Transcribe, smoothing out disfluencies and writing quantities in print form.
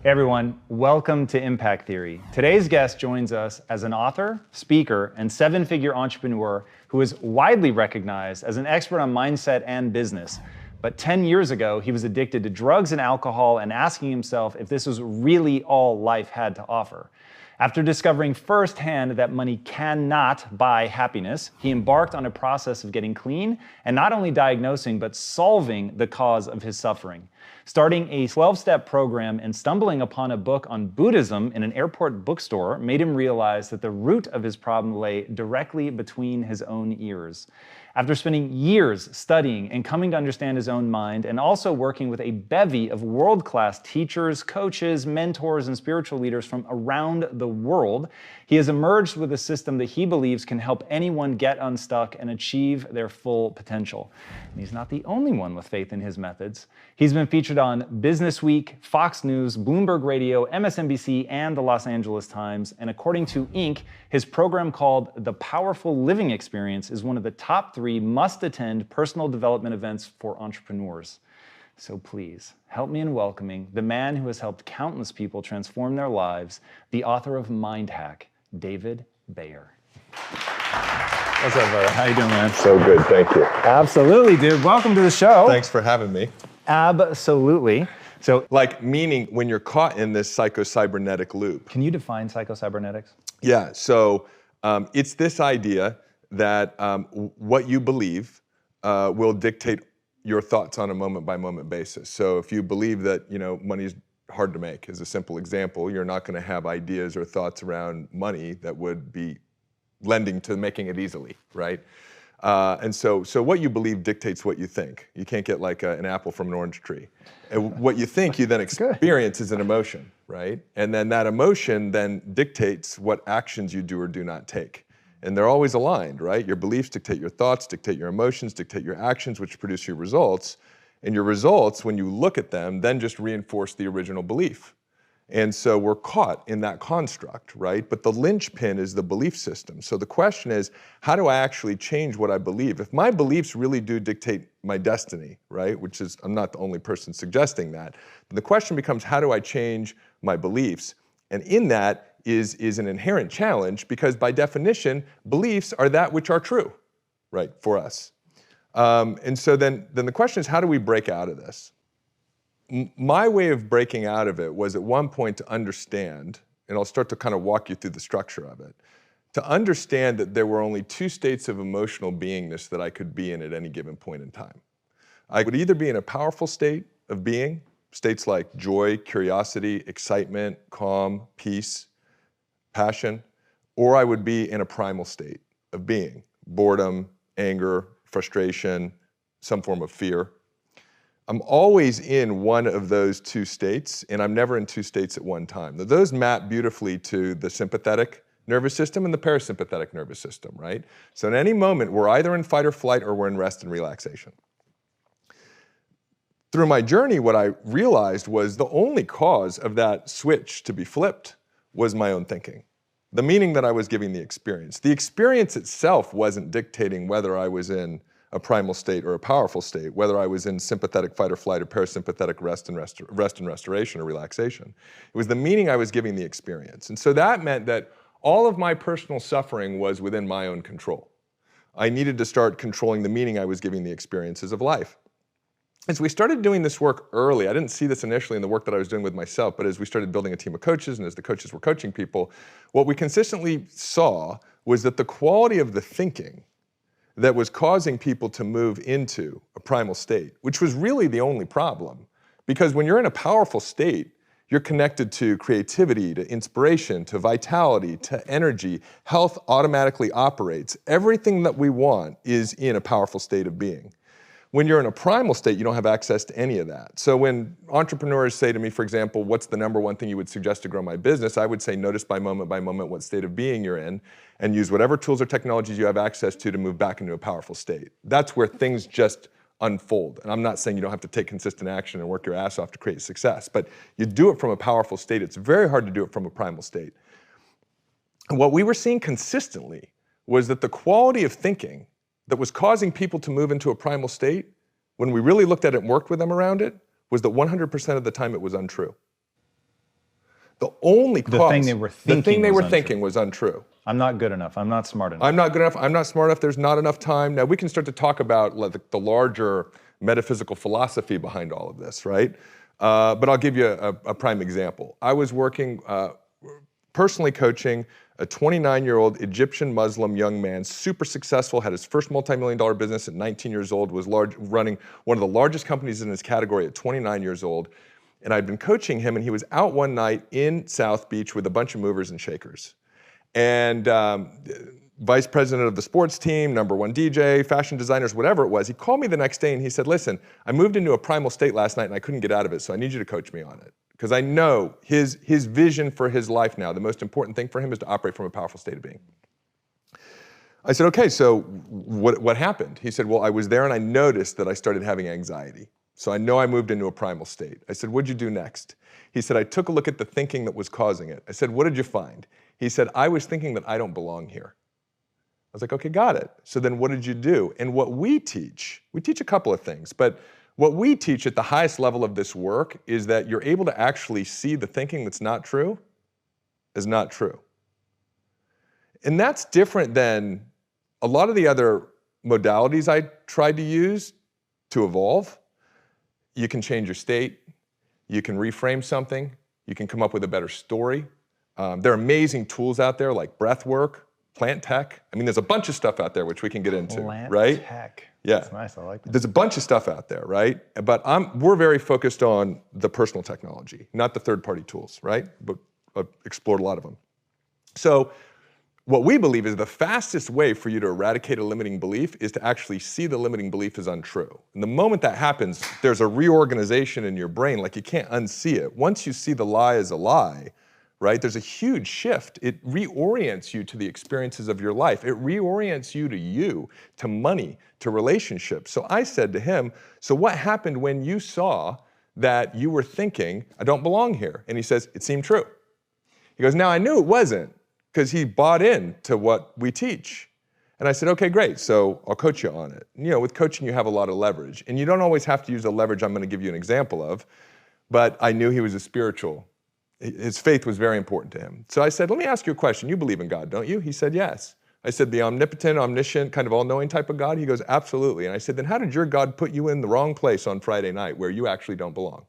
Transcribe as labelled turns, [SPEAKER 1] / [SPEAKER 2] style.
[SPEAKER 1] Hey everyone, welcome to Impact Theory. Today's guest joins us as an author, speaker, and seven-figure entrepreneur who is widely recognized as an expert on mindset and business. But 10 years ago, he was addicted to drugs and alcohol and asking himself if this was really all life had to offer. After discovering firsthand that money cannot buy happiness, he embarked on a process of getting clean and not only diagnosing, but solving the cause of his suffering. Starting a 12-step program and stumbling upon a book on Buddhism in an airport bookstore made him realize that the root of his problem lay directly between his own ears. After spending years studying and coming to understand his own mind, and also working with a bevy of world-class teachers, coaches, mentors, and spiritual leaders from around the world, he has emerged with a system that he believes can help anyone get unstuck and achieve their full potential. And he's not the only one with faith in his methods. He's been featured on Business Week, Fox News, Bloomberg Radio, MSNBC, and the Los Angeles Times. And according to Inc., his program called The Powerful Living Experience is one of the top 3 must-attend personal development events for entrepreneurs. So please, help me in welcoming the man who has helped countless people transform their lives, the author of Mind Hack, David Bayer. What's up, brother? How you doing, man?
[SPEAKER 2] So good, thank you.
[SPEAKER 1] Absolutely, dude. Welcome to the show.
[SPEAKER 2] Thanks for having me.
[SPEAKER 1] Absolutely. So,
[SPEAKER 2] like, meaning when you're caught in this psycho-cybernetic loop.
[SPEAKER 1] Can you define psycho-cybernetics?
[SPEAKER 2] Yeah, so it's this idea that what you believe will dictate your thoughts on a moment-by-moment basis. So if you believe that, money's hard to make, as a simple example, you're not going to have ideas or thoughts around money that would be lending to making it easily, right? And so what you believe dictates what you think. You can't get like an apple from an orange tree. And what you think you then experience is an emotion, right? And then that emotion then dictates what actions you do or do not take. And they're always aligned, right? Your beliefs dictate your thoughts, dictate your emotions, dictate your actions, which produce your results. And your results, when you look at them, then just reinforce the original belief. And so we're caught in that construct, right? But the linchpin is the belief system. So the question is, how do I actually change what I believe? If my beliefs really do dictate my destiny, right? Which is, I'm not the only person suggesting that. Then the question becomes, how do I change my beliefs? And in that is an inherent challenge, because by definition, beliefs are that which are true, right, for us. And so then the question is, how do we break out of this? My way of breaking out of it was at one point to understand, and I'll start to kind of walk you through the structure of it, to understand that there were only 2 states of emotional beingness that I could be in at any given point in time. I would either be in a powerful state of being, states like joy, curiosity, excitement, calm, peace, passion, or I would be in a primal state of being, boredom, anger, frustration, some form of fear. I'm always in one of those 2 states, and I'm never in 2 states at one time. Now, those map beautifully to the sympathetic nervous system and the parasympathetic nervous system, right? So at any moment, we're either in fight or flight or we're in rest and relaxation. Through my journey, what I realized was the only cause of that switch to be flipped was my own thinking. The meaning that I was giving the experience. The experience itself wasn't dictating whether I was in a primal state or a powerful state, whether I was in sympathetic fight or flight or parasympathetic rest and restoration or relaxation. It was the meaning I was giving the experience. And so that meant that all of my personal suffering was within my own control. I needed to start controlling the meaning I was giving the experiences of life. As we started doing this work early, I didn't see this initially in the work that I was doing with myself, but as we started building a team of coaches and as the coaches were coaching people, what we consistently saw was that the quality of the thinking that was causing people to move into a primal state, which was really the only problem. Because when you're in a powerful state, you're connected to creativity, to inspiration, to vitality, to energy. Health automatically operates. Everything that we want is in a powerful state of being. When you're in a primal state, you don't have access to any of that. So when entrepreneurs say to me, for example, what's the number one thing you would suggest to grow my business? I would say notice by moment what state of being you're in, and use whatever tools or technologies you have access to move back into a powerful state. That's where things just unfold. And I'm not saying you don't have to take consistent action and work your ass off to create success, but you do it from a powerful state. It's very hard to do it from a primal state. And what we were seeing consistently was that the quality of thinking that was causing people to move into a primal state, when we really looked at it and worked with them around it, was that 100% of the time it was untrue. The only cause,
[SPEAKER 1] thing they were thinking
[SPEAKER 2] the thing they
[SPEAKER 1] was
[SPEAKER 2] were
[SPEAKER 1] untrue.
[SPEAKER 2] thinking was untrue.
[SPEAKER 1] I'm not good enough. I'm not smart enough.
[SPEAKER 2] I'm not good enough. I'm not smart enough. There's not enough time. Now we can start to talk about like, the larger metaphysical philosophy behind all of this, right? But I'll give you a prime example. I was working, personally coaching a 29-year-old Egyptian Muslim young man, super successful, had his first multi-million-dollar business at 19 years old, was running one of the largest companies in his category at 29 years old. And I'd been coaching him, and he was out one night in South Beach with a bunch of movers and shakers. And vice president of the sports team, #1 DJ, fashion designers, whatever it was, he called me the next day and he said, listen, I moved into a primal state last night and I couldn't get out of it, so I need you to coach me on it. Because I know his vision for his life now, the most important thing for him is to operate from a powerful state of being. I said, okay, so what happened? He said, well, I was there and I noticed that I started having anxiety. So I know I moved into a primal state. I said, what'd you do next? He said, I took a look at the thinking that was causing it. I said, what did you find? He said, I was thinking that I don't belong here. I was like, okay, got it. So then what did you do? And what we teach a couple of things, but what we teach at the highest level of this work is that you're able to actually see the thinking that's not true as not true. And that's different than a lot of the other modalities I tried to use to evolve. You can change your state, you can reframe something, you can come up with a better story. There are amazing tools out there like breath work, plant tech. I mean, there's a bunch of stuff out there which we can get into,
[SPEAKER 1] Plant
[SPEAKER 2] right?
[SPEAKER 1] tech.
[SPEAKER 2] Yeah.
[SPEAKER 1] That's nice, I like that.
[SPEAKER 2] There's a bunch of stuff out there, right? But we're very focused on the personal technology, not the third-party tools, right? But I've explored a lot of them. So what we believe is the fastest way for you to eradicate a limiting belief is to actually see the limiting belief as untrue. And the moment that happens, there's a reorganization in your brain, like you can't unsee it. Once you see the lie as a lie, right, there's a huge shift. It reorients you to the experiences of your life. It reorients you, to money, to relationships. So I said to him, so what happened when you saw that you were thinking, I don't belong here? And he says, it seemed true. He goes, now I knew it wasn't, because he bought in to what we teach. And I said, okay, great, so I'll coach you on it. You know, with coaching, you have a lot of leverage. And you don't always have to use a leverage I'm going to give you an example of, but I knew he was a spiritual. His faith was very important to him. So I said, let me ask you a question. You believe in God, don't you? He said, yes. I said, the omnipotent, omniscient, kind of all-knowing type of God? He goes, absolutely. And I said, then how did your God put you in the wrong place on Friday night where you actually don't belong?